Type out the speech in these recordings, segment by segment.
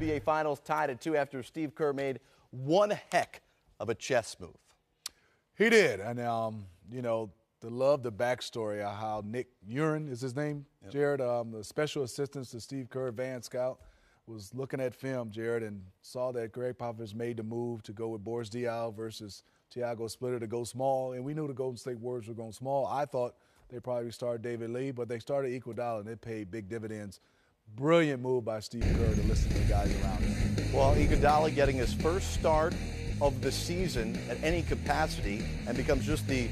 NBA Finals tied at 2 after Steve Kerr made one heck of a chess move. He did, and you know, the backstory of how Nick Urin is his name, yep. Jared, the special assistant to Steve Kerr, Van Scout, was looking at film, Jared, and saw that Greg Popovich made the move to go with Boris Diaw versus Thiago Splitter to go small, and we knew the Golden State Warriors were going small. I thought they probably started David Lee, but they started Iguodala, and they paid big dividends. Brilliant move by Steve Kerr to listen to the guys around him. Well, Iguodala getting his first start of the season at any capacity and becomes just the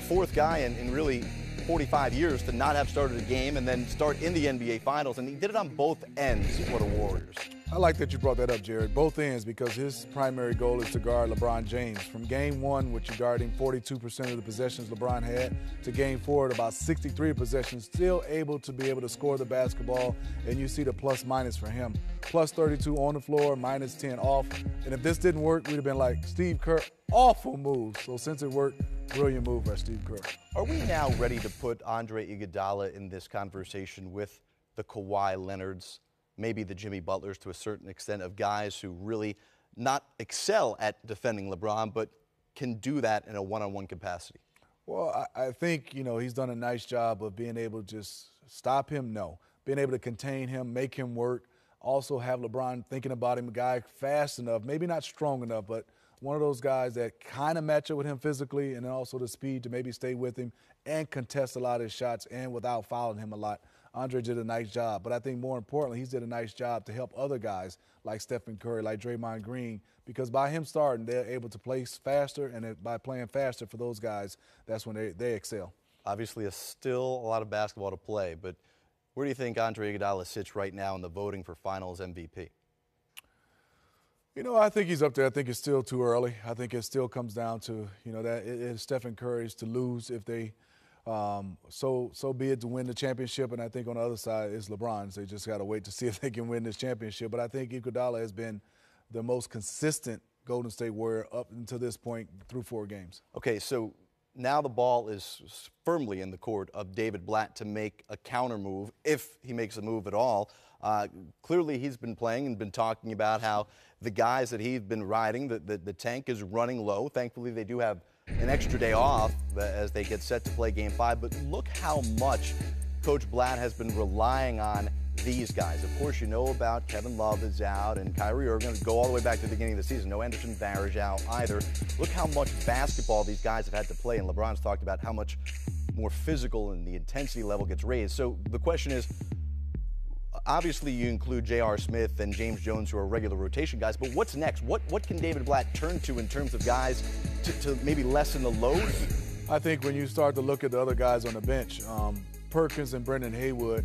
fourth guy in really 45 years to not have started a game and then start in the NBA Finals. And he did it on both ends for the Warriors. I like that you brought that up, Jared. Both ends, because his primary goal is to guard LeBron James. From game one, which you guard him 42% of the possessions LeBron had, to game four at about 63 possessions, still able to score the basketball, and you see the plus-minus for him. Plus 32 on the floor, minus 10 off. And if this didn't work, we'd have been like, Steve Kerr, awful move. So since it worked, brilliant move by Steve Kerr. Are we now ready to put Andre Iguodala in this conversation with the Kawhi Leonards, maybe the Jimmy Butlers to a certain extent, of guys who really not excel at defending LeBron, but can do that in a one-on-one capacity? Well, I think, you know, he's done a nice job of being able to just stop him, no. Being able to contain him, make him work, also have LeBron thinking about him, a guy fast enough, maybe not strong enough, but one of those guys that kind of match up with him physically, and then also the speed to maybe stay with him and contest a lot of his shots and without fouling him a lot. Andre did a nice job, but I think more importantly, he's did a nice job to help other guys like Stephen Curry, like Draymond Green, because by him starting, they're able to play faster, and by playing faster for those guys, that's when they excel. Obviously, still a lot of basketball to play, but where do you think Andre Iguodala sits right now in the voting for Finals MVP? You know, I think he's up there. I think it's still too early. I think it still comes down to, you know, that it's Stephen Curry's to lose if they so be it to win the championship, and I think on the other side is LeBron's. They just got to wait to see if they can win this championship. But I think Iguodala has been the most consistent Golden State Warrior up until this point through 4 games. Okay, so now the ball is firmly in the court of David Blatt to make a counter move, if he makes a move at all. Clearly he's been playing and been talking about how the guys that he's been riding, the tank is running low. Thankfully they do have an extra day off as they get set to play Game 5. But look how much Coach Blatt has been relying on these guys. Of course, you know about Kevin Love is out, and Kyrie Irving go all the way back to the beginning of the season. No Anderson Varejao out either. Look how much basketball these guys have had to play, and LeBron's talked about how much more physical and the intensity level gets raised. So the question is, obviously you include J.R. Smith and James Jones, who are regular rotation guys, but what's next? What can David Blatt turn to in terms of guys to maybe lessen the load? I think when you start to look at the other guys on the bench, Perkins and Brendan Haywood,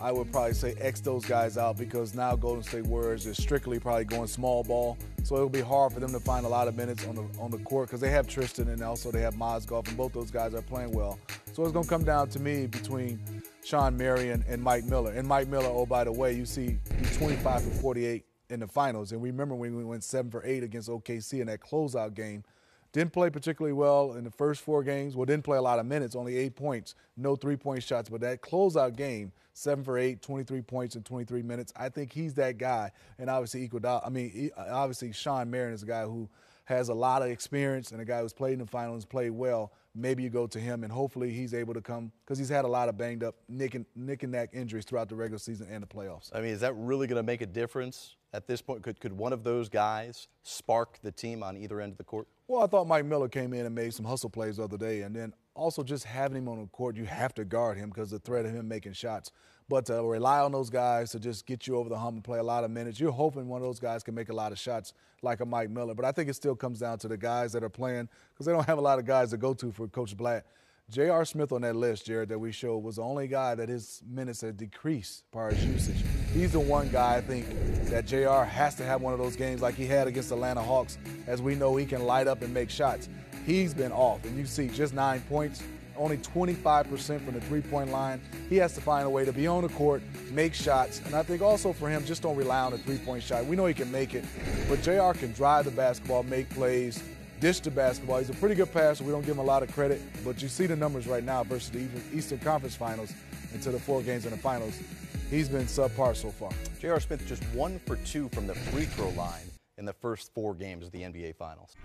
I would probably say X those guys out, because now Golden State Warriors is strictly probably going small ball. So it'll be hard for them to find a lot of minutes on the court, because they have Tristan and also they have Mozgov, and both those guys are playing well. So it's going to come down to me between Sean Marion and Mike Miller. And Mike Miller, oh, by the way, you see he's 25 for 48 in the finals. And we remember when we went 7 for 8 against OKC in that closeout game. Didn't play particularly well in the first 4 games. Well, didn't play a lot of minutes, only 8 points, no 3-point shots. But that closeout game, 7 for 8, 23 points in 23 minutes. I think he's that guy. And obviously obviously Sean Marion is a guy who has a lot of experience and a guy who's played in the finals, played well. Maybe you go to him, and hopefully he's able to come, because he's had a lot of banged up neck and neck injuries throughout the regular season and the playoffs. I mean, is that really going to make a difference at this point? Could one of those guys spark the team on either end of the court? Well, I thought Mike Miller came in and made some hustle plays the other day, and then also just having him on the court, you have to guard him because of the threat of him making shots. But to rely on those guys to just get you over the hump and play a lot of minutes, you're hoping one of those guys can make a lot of shots like a Mike Miller. But I think it still comes down to the guys that are playing, because they don't have a lot of guys to go to for Coach Blatt. J.R. Smith on that list, Jared, that we showed, was the only guy that his minutes had decreased as far as usage. He's the one guy, I think, that J.R. has to have one of those games like he had against the Atlanta Hawks. As we know, he can light up and make shots. He's been off, and you see just 9 points, only 25% from the three-point line. He has to find a way to be on the court, make shots, and I think also for him, just don't rely on the three-point shot. We know he can make it, but J.R. can drive the basketball, make plays, dish the basketball. He's a pretty good passer. We don't give him a lot of credit, but you see the numbers right now versus the Eastern Conference Finals into the 4 games in the finals. he's been subpar so far. J.R. Smith just 1 for 2 from the free throw line in the first 4 games of the NBA Finals.